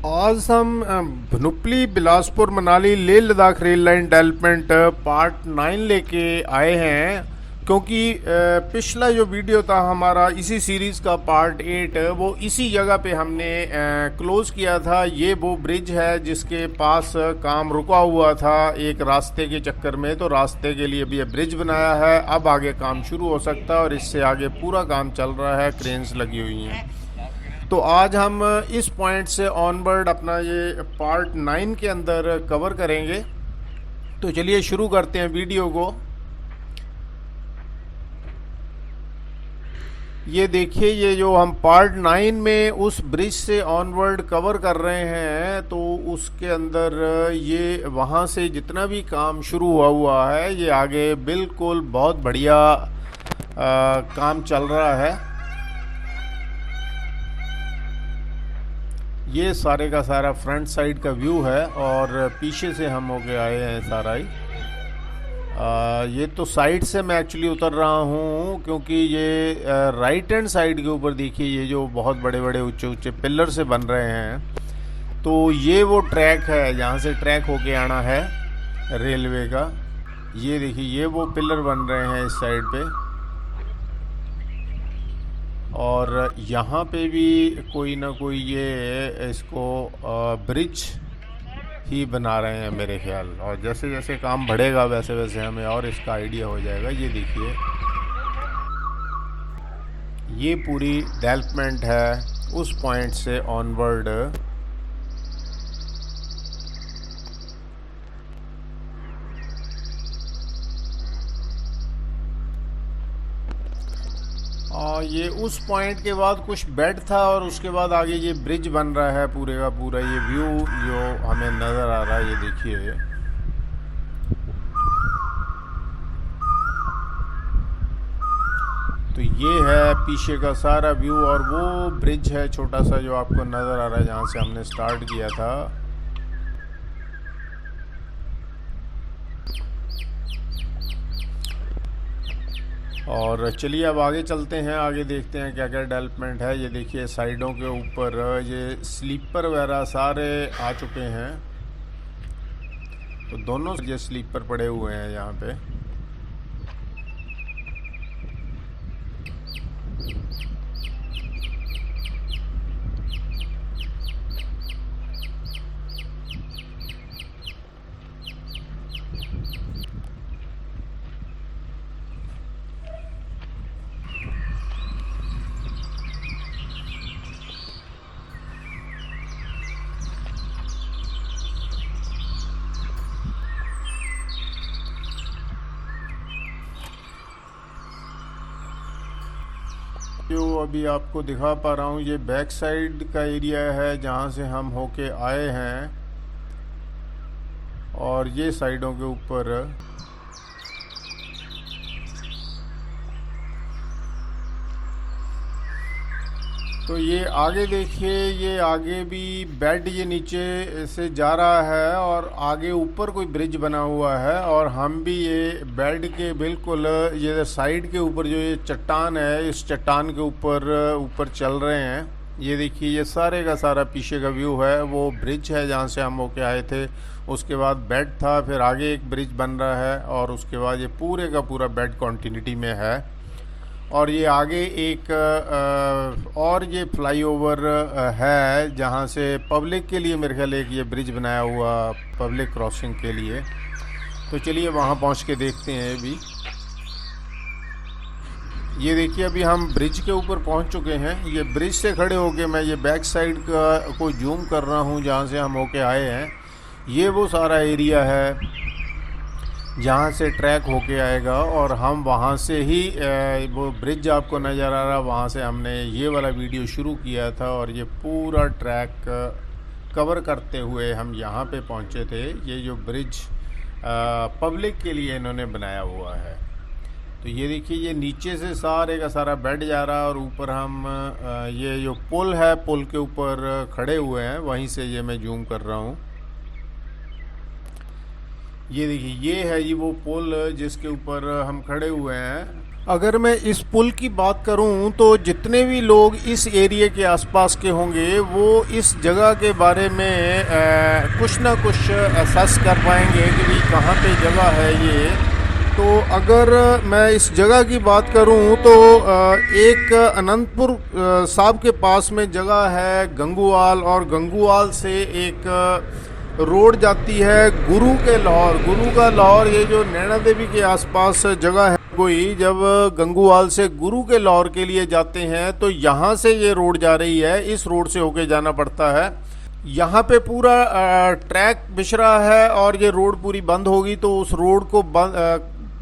आज हम Bhanupali Bilaspur Manali Leh Ladakh rail line development part 9 लेके आए हैं। क्योंकि पिछला जो वीडियो था हमारा इसी सीरीज़ का पार्ट 8 वो इसी जगह पे हमने क्लोज किया था। ये वो ब्रिज है जिसके पास काम रुका हुआ था एक रास्ते के चक्कर में, तो रास्ते के लिए भी ये ब्रिज बनाया है। अब आगे काम शुरू हो सकता है और इससे आगे पूरा काम चल रहा है, क्रेन्स लगी हुई हैं। तो आज हम इस पॉइंट से ऑनवर्ड अपना ये पार्ट 9 के अंदर कवर करेंगे। तो चलिए शुरू करते हैं वीडियो को। ये देखिए, ये जो हम पार्ट 9 में उस ब्रिज से ऑनवर्ड कवर कर रहे हैं, तो उसके अंदर ये वहाँ से जितना भी काम शुरू हुआ है ये आगे बिल्कुल बहुत बढ़िया काम चल रहा है। ये सारे का सारा फ्रंट साइड का व्यू है और पीछे से हम होके आए हैं सारा ही। ये तो साइड से मैं एक्चुअली उतर रहा हूँ, क्योंकि ये राइट हैंड साइड के ऊपर देखिए ये जो बहुत बड़े बड़े ऊंचे ऊंचे पिलर से बन रहे हैं, तो ये वो ट्रैक है जहाँ से ट्रैक होके आना है रेलवे का। ये देखिए ये वो पिलर बन रहे हैं इस साइड पे, और यहाँ पे भी कोई ना कोई ये इसको ब्रिज ही बना रहे हैं मेरे ख्याल। और जैसे जैसे काम बढ़ेगा वैसे वैसे हमें और इसका आइडिया हो जाएगा। ये देखिए ये पूरी डेवलपमेंट है उस पॉइंट से ऑनवर्ड। और ये उस पॉइंट के बाद कुछ बेड था और उसके बाद आगे ये ब्रिज बन रहा है पूरे का पूरा। ये व्यू जो हमें नज़र आ रहा है ये देखिए, तो ये है पीछे का सारा व्यू। और वो ब्रिज है छोटा सा जो आपको नज़र आ रहा है जहाँ से हमने स्टार्ट किया था। और चलिए अब आगे चलते हैं, आगे देखते हैं क्या क्या डेवलपमेंट है। ये देखिए साइडों के ऊपर ये स्लीपर वगैरह सारे आ चुके हैं, तो दोनों ये स्लीपर पड़े हुए हैं यहाँ पे। जो अभी आपको दिखा पा रहा हूँ ये बैक साइड का एरिया है जहाँ से हम होके आए हैं, और ये साइडों के ऊपर तो ये आगे देखिए, ये आगे भी बेड ये नीचे से जा रहा है और आगे ऊपर कोई ब्रिज बना हुआ है। और हम भी ये बेड के बिल्कुल ये साइड के ऊपर जो ये चट्टान है इस चट्टान के ऊपर चल रहे हैं। ये देखिए ये सारे का सारा पीछे का व्यू है, वो ब्रिज है जहाँ से हम होके आए थे। उसके बाद बेड था, फिर आगे एक ब्रिज बन रहा है और उसके बाद ये पूरे का पूरा बेड कॉन्टिन्यूटी में है। और ये आगे एक और ये फ्लाईओवर है जहाँ से पब्लिक के लिए मेरे ख्याल एक ये ब्रिज बनाया हुआ पब्लिक क्रॉसिंग के लिए। तो चलिए वहाँ पहुँच के देखते हैं। अभी ये देखिए अभी हम ब्रिज के ऊपर पहुँच चुके हैं। ये ब्रिज से खड़े होके मैं ये बैक साइड का को जूम कर रहा हूँ जहाँ से हम होके आए हैं। ये वो सारा एरिया है जहाँ से ट्रैक होके आएगा, और हम वहाँ से ही वो ब्रिज आपको नज़र आ रहा है, वहाँ से हमने ये वाला वीडियो शुरू किया था। और ये पूरा ट्रैक कवर करते हुए हम यहाँ पे पहुँचे थे। ये जो ब्रिज पब्लिक के लिए इन्होंने बनाया हुआ है। तो ये देखिए ये नीचे से सारे का सारा बेड जा रहा है और ऊपर हम ये जो पुल है पुल के ऊपर खड़े हुए हैं, वहीं से ये मैं जूम कर रहा हूँ। ये देखिए ये है जी वो पुल जिसके ऊपर हम खड़े हुए हैं। अगर मैं इस पुल की बात करूं तो जितने भी लोग इस एरिया के आसपास के होंगे वो इस जगह के बारे में कुछ ना कुछ एहसास कर पाएंगे कि भाई कहाँ पे जगह है ये। तो अगर मैं इस जगह की बात करूं तो एक अनंतपुर साहब के पास में जगह है गंगूवाल, और गंगूवाल से एक रोड जाती है गुरु के लाहौर। गुरु का लाहौर ये जो नैना देवी के आसपास जगह है कोई, जब गंगूवाल से गुरु के लाहौर के लिए जाते हैं तो यहाँ से ये रोड जा रही है, इस रोड से होके जाना पड़ता है। यहाँ पे पूरा ट्रैक बिछ रहा है और ये रोड पूरी बंद होगी तो उस रोड को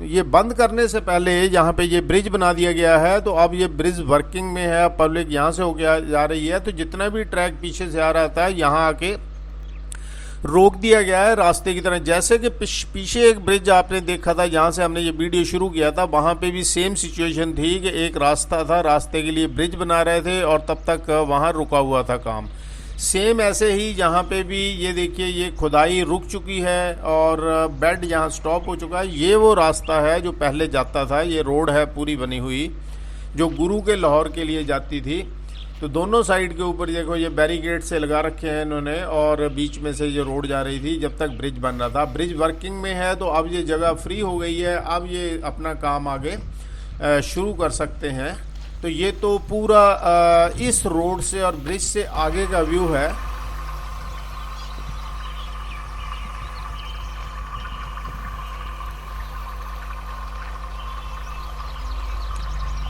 ये बंद करने से पहले यहाँ पे ये ब्रिज बना दिया गया है। तो अब ये ब्रिज वर्किंग में है, पब्लिक यहाँ से होके जा रही है। तो जितना भी ट्रैक पीछे से आ रहा था यहाँ आके रोक दिया गया है रास्ते की तरह। जैसे कि पीछे एक ब्रिज आपने देखा था, जहाँ से हमने ये वीडियो शुरू किया था, वहाँ पे भी सेम सिचुएशन थी कि एक रास्ता था, रास्ते के लिए ब्रिज बना रहे थे और तब तक वहाँ रुका हुआ था काम। सेम ऐसे ही यहाँ पे भी ये देखिए ये खुदाई रुक चुकी है और बेड यहाँ स्टॉप हो चुका है। ये वो रास्ता है जो पहले जाता था, ये रोड है पूरी बनी हुई जो गुरु के लाहौर के लिए जाती थी। तो दोनों साइड के ऊपर देखो ये बैरिकेड से लगा रखे हैं इन्होंने और बीच में से ये रोड जा रही थी जब तक ब्रिज बन रहा था। ब्रिज वर्किंग में है तो अब ये जगह फ्री हो गई है, अब ये अपना काम आगे शुरू कर सकते हैं। तो ये तो पूरा इस रोड से और ब्रिज से आगे का व्यू है।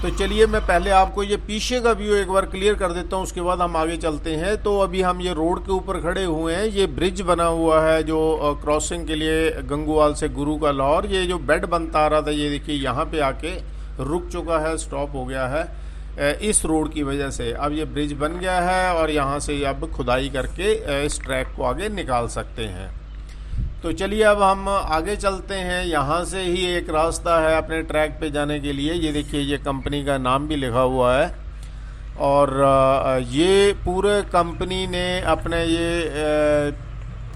तो चलिए मैं पहले आपको ये पीछे का व्यू एक बार क्लियर कर देता हूँ, उसके बाद हम आगे चलते हैं। तो अभी हम ये रोड के ऊपर खड़े हुए हैं, ये ब्रिज बना हुआ है जो क्रॉसिंग के लिए गंगूवाल से गुरु का लाहौर। ये जो बेड बनता आ रहा था ये देखिए यहाँ पे आके रुक चुका है, स्टॉप हो गया है इस रोड की वजह से। अब ये ब्रिज बन गया है और यहाँ से अब खुदाई करके इस ट्रैक को आगे निकाल सकते हैं। तो चलिए अब हम आगे चलते हैं। यहाँ से ही एक रास्ता है अपने ट्रैक पे जाने के लिए। ये देखिए ये कंपनी का नाम भी लिखा हुआ है और ये पूरे कंपनी ने अपने ये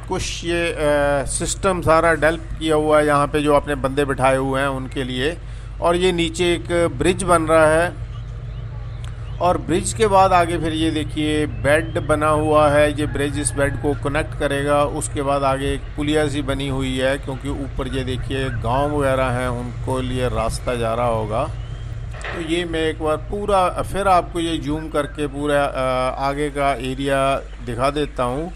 कुछ ये सिस्टम सारा डेवलप किया हुआ है यहाँ पे, जो अपने बंदे बिठाए हुए हैं उनके लिए। और ये नीचे एक ब्रिज बन रहा है और ब्रिज के बाद आगे फिर ये देखिए बेड बना हुआ है। ये ब्रिज इस बेड को कनेक्ट करेगा। उसके बाद आगे एक पुलिया सी बनी हुई है क्योंकि ऊपर ये देखिए गांव वगैरह हैं, उनको लिए रास्ता जा रहा होगा। तो ये मैं एक बार पूरा फिर आपको ये जूम करके पूरा आगे का एरिया दिखा देता हूँ।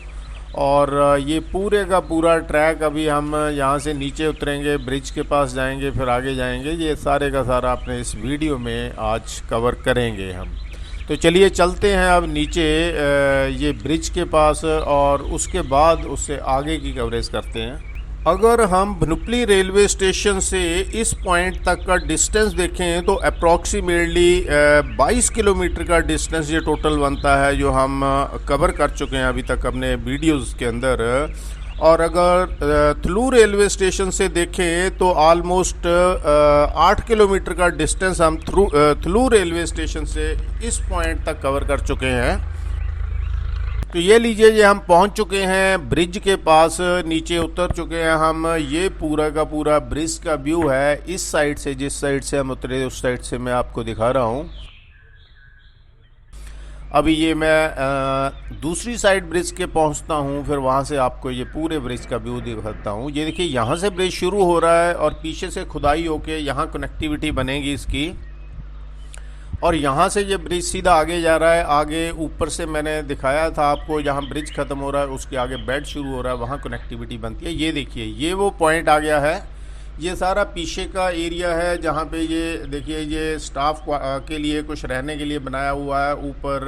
और ये पूरे का पूरा ट्रैक अभी हम यहाँ से नीचे उतरेंगे, ब्रिज के पास जाएंगे, फिर आगे जाएंगे। ये सारे का सारा अपने इस वीडियो में आज कवर करेंगे हम। तो चलिए चलते हैं अब नीचे ये ब्रिज के पास और उसके बाद उससे आगे की कवरेज करते हैं। अगर हम भनुपली रेलवे स्टेशन से इस पॉइंट तक का डिस्टेंस देखें तो अप्रॉक्सीमेटली 22 किलोमीटर का डिस्टेंस ये टोटल बनता है, जो हम कवर कर चुके हैं अभी तक अपने वीडियोस के अंदर। और अगर थलू रेलवे स्टेशन से देखें तो ऑलमोस्ट 8 किलोमीटर का डिस्टेंस हम थलू रेलवे स्टेशन से इस पॉइंट तक कवर कर चुके हैं। तो ये लीजिए ये हम पहुंच चुके हैं ब्रिज के पास, नीचे उतर चुके हैं हम। ये पूरा का पूरा ब्रिज का व्यू है इस साइड से, जिस साइड से हम उतरे उस साइड से मैं आपको दिखा रहा हूँ। अभी ये मैं दूसरी साइड ब्रिज के पहुंचता हूं, फिर वहां से आपको ये पूरे ब्रिज का व्यू दिखाता हूं। ये देखिए यहाँ से ब्रिज शुरू हो रहा है और पीछे से खुदाई होके यहाँ कनेक्टिविटी बनेगी इसकी, और यहाँ से ये ब्रिज सीधा आगे जा रहा है। आगे ऊपर से मैंने दिखाया था आपको, जहाँ ब्रिज खत्म हो रहा है उसके आगे बेड शुरू हो रहा है, वहाँ कनेक्टिविटी बनती है। ये देखिए ये वो पॉइंट आ गया है। ये सारा पीछे का एरिया है जहाँ पे ये देखिए ये स्टाफ के लिए कुछ रहने के लिए बनाया हुआ है। ऊपर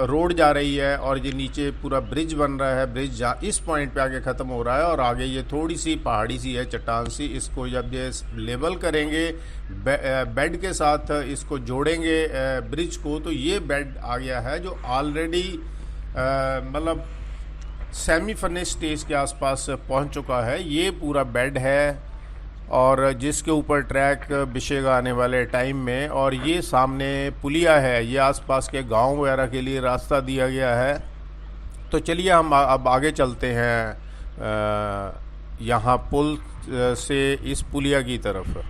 रोड जा रही है और ये नीचे पूरा ब्रिज बन रहा है। ब्रिज इस पॉइंट पे आगे ख़त्म हो रहा है और आगे ये थोड़ी सी पहाड़ी सी है, चट्टान सी। इसको जब ये लेवल करेंगे बेड के साथ, इसको जोड़ेंगे ब्रिज को, तो ये बेड आ गया है जो ऑलरेडी मतलब सेमी फर्निश स्टेज के आसपास पहुंच चुका है। ये पूरा बेड है और जिसके ऊपर ट्रैक बिछेगा आने वाले टाइम में। और ये सामने पुलिया है, ये आसपास के गांव वगैरह के लिए रास्ता दिया गया है। तो चलिए हम अब आगे चलते हैं यहाँ पुल से इस पुलिया की तरफ।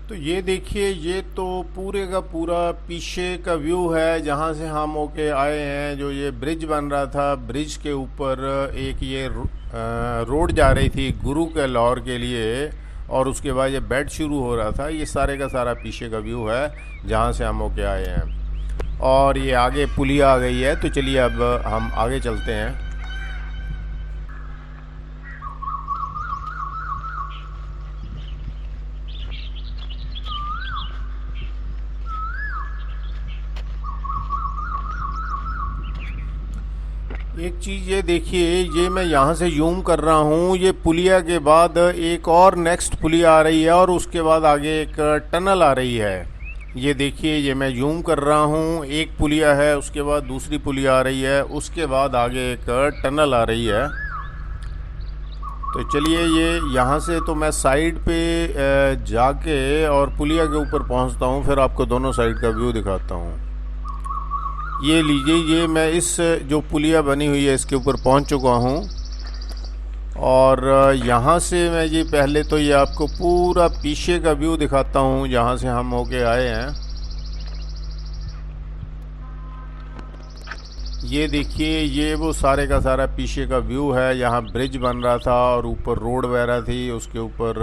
तो ये देखिए, ये तो पूरे का पूरा पीछे का व्यू है जहाँ से हम होके आए हैं। जो ये ब्रिज बन रहा था, ब्रिज के ऊपर एक ये रोड जा रही थी गुरु के लाहौर के लिए, और उसके बाद ये बेड शुरू हो रहा था। ये सारे का सारा पीछे का व्यू है जहाँ से हम होके आए हैं। और ये आगे पुलिया आ गई है, तो चलिए अब हम आगे चलते हैं। एक चीज़ ये देखिए, ये मैं यहाँ से जूम कर रहा हूँ, ये पुलिया के बाद एक और नेक्स्ट पुलिया आ रही है और उसके बाद आगे एक टनल आ रही है। ये देखिए, ये मैं जूम कर रहा हूँ, एक पुलिया है, उसके बाद दूसरी पुलिया आ रही है, उसके बाद आगे एक टनल आ रही है। तो चलिए, ये यहाँ से तो मैं साइड पे जाके और पुलिया के ऊपर पहुँचता हूँ, फिर आपको दोनों साइड का व्यू दिखाता हूँ। ये लीजिए, ये मैं इस जो पुलिया बनी हुई है इसके ऊपर पहुंच चुका हूं, और यहाँ से मैं ये पहले तो ये आपको पूरा पीछे का व्यू दिखाता हूं जहाँ से हम होके आए हैं। ये देखिए, ये वो सारे का सारा पीछे का व्यू है। यहाँ ब्रिज बन रहा था और ऊपर रोड वगैरह थी, उसके ऊपर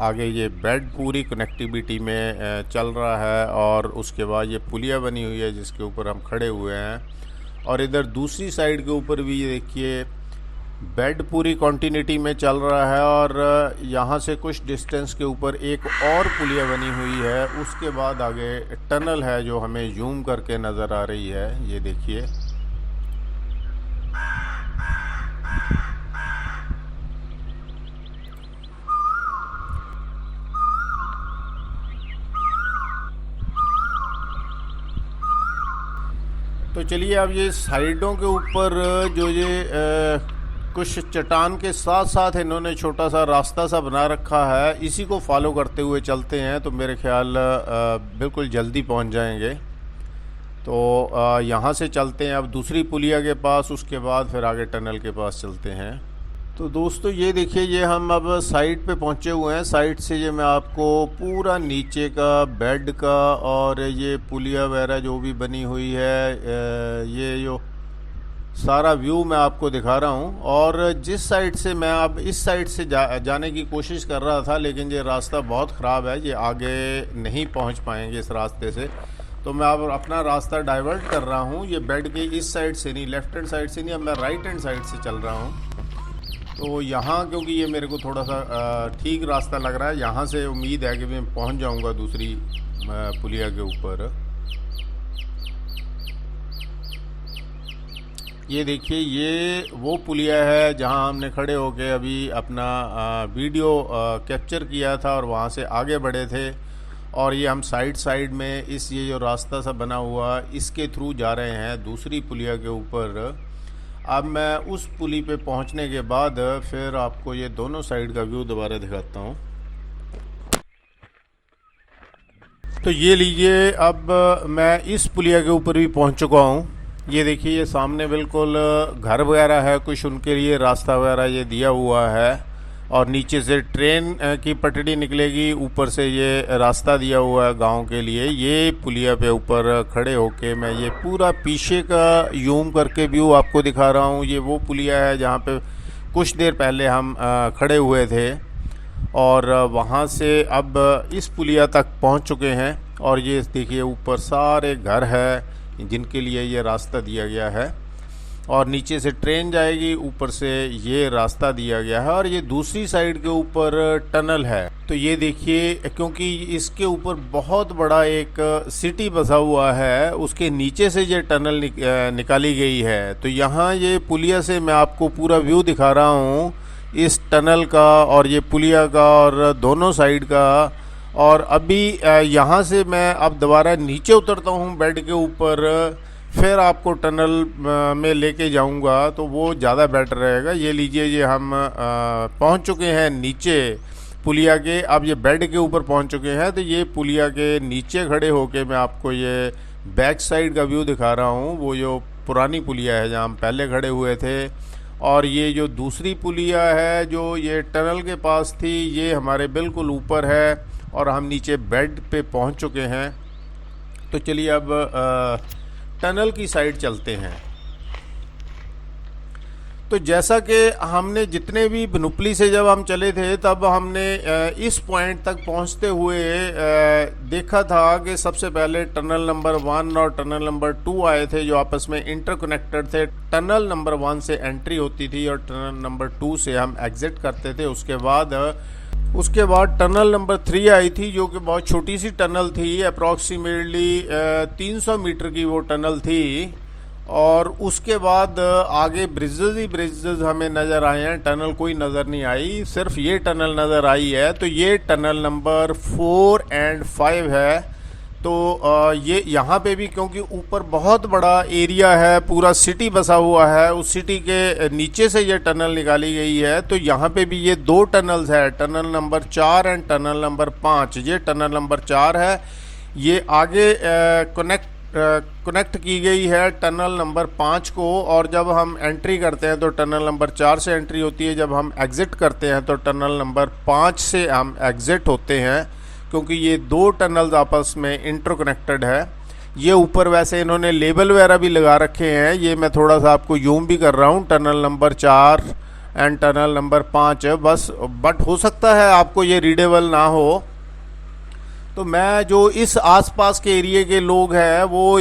आगे ये बेड पूरी कनेक्टिविटी में चल रहा है, और उसके बाद ये पुलिया बनी हुई है जिसके ऊपर हम खड़े हुए हैं। और इधर दूसरी साइड के ऊपर भी ये देखिए, बेड पूरी कॉन्टिन्यूटी में चल रहा है, और यहाँ से कुछ डिस्टेंस के ऊपर एक और पुलिया बनी हुई है। उसके बाद आगे टनल है जो हमें जूम करके नज़र आ रही है। ये देखिए, तो चलिए अब ये साइडों के ऊपर जो ये कुछ चट्टान के साथ साथ इन्होंने छोटा सा रास्ता सा बना रखा है, इसी को फॉलो करते हुए चलते हैं तो मेरे ख्याल बिल्कुल जल्दी पहुंच जाएंगे। तो यहाँ से चलते हैं अब दूसरी पुलिया के पास, उसके बाद फिर आगे टनल के पास चलते हैं। तो दोस्तों ये देखिए, ये हम अब साइड पे पहुँचे हुए हैं। साइड से ये मैं आपको पूरा नीचे का बेड का और ये पुलिया वगैरह जो भी बनी हुई है, ये जो सारा व्यू मैं आपको दिखा रहा हूँ। और जिस साइड से मैं अब इस साइड से जाने की कोशिश कर रहा था, लेकिन ये रास्ता बहुत ख़राब है, ये आगे नहीं पहुँच पाएंगे इस रास्ते से, तो मैं अब अपना रास्ता डाइवर्ट कर रहा हूँ। ये बेड के इस साइड से नहीं, लेफ़्ट हैंड साइड से नहीं, अब मैं राइट हैंड साइड से चल रहा हूँ। तो यहाँ क्योंकि ये मेरे को थोड़ा सा ठीक रास्ता लग रहा है, यहाँ से उम्मीद है कि मैं पहुँच जाऊँगा दूसरी पुलिया के ऊपर। ये देखिए, ये वो पुलिया है जहाँ हमने खड़े होके अभी अपना वीडियो कैप्चर किया था और वहाँ से आगे बढ़े थे। और ये हम साइड में ये जो रास्ता सा बना हुआ, इसके थ्रू जा रहे हैं दूसरी पुलिया के ऊपर। अब मैं उस पुली पे पहुंचने के बाद फिर आपको ये दोनों साइड का व्यू दोबारा दिखाता हूं। तो ये लीजिए, अब मैं इस पुलिया के ऊपर भी पहुंच चुका हूं। ये देखिए, ये सामने बिल्कुल घर वगैरह है, कुछ उनके लिए रास्ता वगैरह ये दिया हुआ है, और नीचे से ट्रेन की पटड़ी निकलेगी, ऊपर से ये रास्ता दिया हुआ है गांव के लिए। ये पुलिया पे ऊपर खड़े होके मैं ये पूरा पीछे का जूम करके व्यू आपको दिखा रहा हूँ। ये वो पुलिया है जहाँ पे कुछ देर पहले हम खड़े हुए थे, और वहाँ से अब इस पुलिया तक पहुँच चुके हैं। और ये देखिए, ऊपर सारे घर है जिनके लिए ये रास्ता दिया गया है, और नीचे से ट्रेन जाएगी, ऊपर से ये रास्ता दिया गया है, और ये दूसरी साइड के ऊपर टनल है। तो ये देखिए, क्योंकि इसके ऊपर बहुत बड़ा एक सिटी बसा हुआ है, उसके नीचे से ये टनल निकाली गई है। तो यहाँ ये पुलिया से मैं आपको पूरा व्यू दिखा रहा हूँ, इस टनल का और ये पुलिया का और दोनों साइड का। और अभी यहाँ से मैं अब दोबारा नीचे उतरता हूँ बेड के ऊपर, फिर आपको टनल में लेके जाऊंगा, तो वो ज़्यादा बेटर रहेगा। ये लीजिए, ये हम पहुंच चुके हैं नीचे पुलिया के। अब ये बेड के ऊपर पहुंच चुके हैं, तो ये पुलिया के नीचे खड़े होके मैं आपको ये बैक साइड का व्यू दिखा रहा हूँ। वो जो पुरानी पुलिया है जहाँ हम पहले खड़े हुए थे, और ये जो दूसरी पुलिया है जो ये टनल के पास थी, ये हमारे बिल्कुल ऊपर है। और हम नीचे बेड पे पहुंच चुके हैं। तो चलिए अब टनल की साइड चलते हैं। तो जैसा कि हमने जितने भी बनुपली से जब हम चले थे तब हमने इस पॉइंट तक पहुंचते हुए देखा था कि सबसे पहले टनल नंबर 1 और टनल नंबर 2 आए थे जो आपस में इंटरकनेक्टेड थे। टनल नंबर 1 से एंट्री होती थी और टनल नंबर 2 से हम एग्जिट करते थे। उसके बाद टनल नंबर 3 आई थी जो कि बहुत छोटी सी टनल थी, अप्रॉक्सीमेटली 300 मीटर की वो टनल थी। और उसके बाद आगे ब्रिजेज ही ब्रिजेज हमें नज़र आए हैं, टनल कोई नज़र नहीं आई, सिर्फ ये टनल नज़र आई है। तो ये टनल नंबर 4 और 5 है। तो ये यहाँ पे भी क्योंकि ऊपर बहुत बड़ा एरिया है, पूरा सिटी बसा हुआ है, उस सिटी के नीचे से ये टनल निकाली गई है। तो यहाँ पे भी ये 2 टनल्स है, टनल नंबर 4 और टनल नंबर 5। ये टनल नंबर 4 है, ये आगे कनेक्ट की गई है टनल नंबर 5 को। और जब हम एंट्री करते हैं तो टनल नंबर 4 से एंट्री होती है, जब हम एग्ज़िट करते हैं तो टनल नंबर 5 से हम एग्ज़िट होते हैं, क्योंकि ये 2 टनल्स आपस में इंटरकनेक्टेड है। ये ऊपर वैसे इन्होंने लेबल वगैरह भी लगा रखे हैं, ये मैं थोड़ा सा आपको यूम भी कर रहा हूँ, tunnel number 4 and tunnel number 5 बस। बट हो सकता है आपको ये रीडेबल ना हो। तो मैं जो इस आसपास के एरिया के लोग हैं वो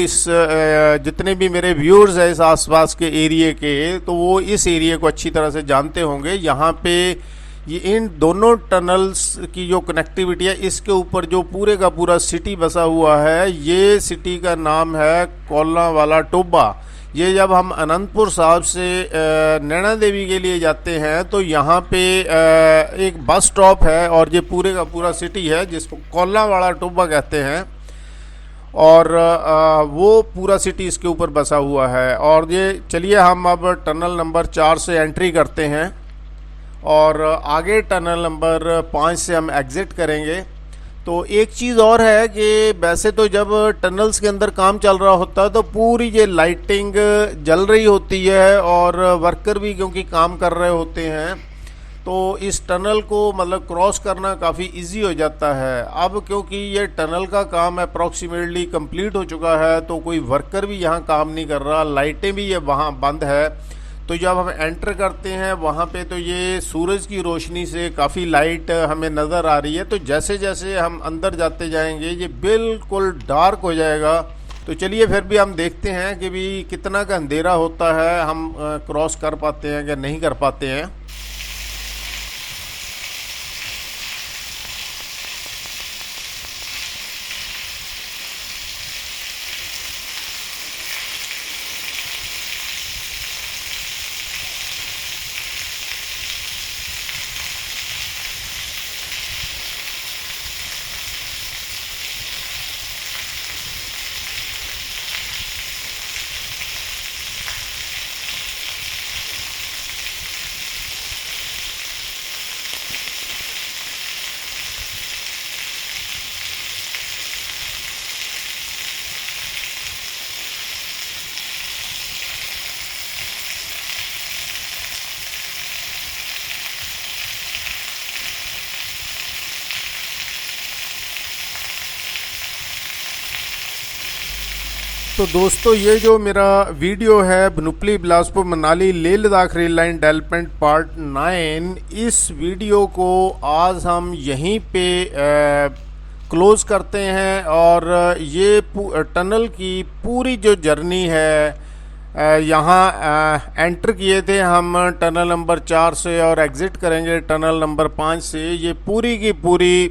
जितने भी मेरे व्यूअर्स हैं इस आसपास के एरिया के, तो वो इस एरिया को अच्छी तरह से जानते होंगे। यहाँ पे ये इन दोनों टनल्स की जो कनेक्टिविटी है, इसके ऊपर जो पूरे का पूरा सिटी बसा हुआ है, ये सिटी का नाम है कोल्लावाला टोबा। ये जब हम अनंतपुर साहब से नैना देवी के लिए जाते हैं तो यहाँ पे एक बस स्टॉप है और ये पूरे का पूरा सिटी है जिसको कोल्लावाला टोबा कहते हैं। और वो पूरा सिटी इसके ऊपर बसा हुआ है। और ये चलिए हम अब टनल नंबर 4 से एंट्री करते हैं और आगे टनल नंबर 5 से हम एग्ज़िट करेंगे। तो एक चीज़ और है कि वैसे तो जब टनल्स के अंदर काम चल रहा होता है तो पूरी ये लाइटिंग जल रही होती है और वर्कर भी क्योंकि काम कर रहे होते हैं, तो इस टनल को मतलब क्रॉस करना काफ़ी इजी हो जाता है। अब क्योंकि ये टनल का काम अप्रॉक्सीमेटली कंप्लीट हो चुका है तो कोई वर्कर भी यहाँ काम नहीं कर रहा, लाइटें भी ये वहाँ बंद है। तो जब हम एंटर करते हैं वहाँ पे तो ये सूरज की रोशनी से काफ़ी लाइट हमें नज़र आ रही है। तो जैसे जैसे हम अंदर जाते जाएंगे ये बिल्कुल डार्क हो जाएगा। तो चलिए फिर भी हम देखते हैं कि भी कितना का अंधेरा होता है, हम क्रॉस कर पाते हैं या नहीं कर पाते हैं। तो दोस्तों ये जो मेरा वीडियो है Bhanupali Bilaspur Manali Leh Ladakh rail line development part 9, इस वीडियो को आज हम यहीं पे क्लोज़ करते हैं। और ये टनल की पूरी जो जर्नी है यहाँ एंटर किए थे हम टनल नंबर 4 से और एग्ज़िट करेंगे टनल नंबर 5 से। ये पूरी की पूरी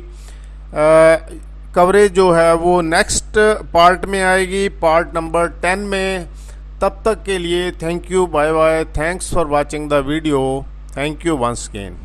कवरेज जो है वो नेक्स्ट पार्ट में आएगी, पार्ट नंबर 10 में। तब तक के लिए thank you, bye bye, thanks for watching the video, thank you once again.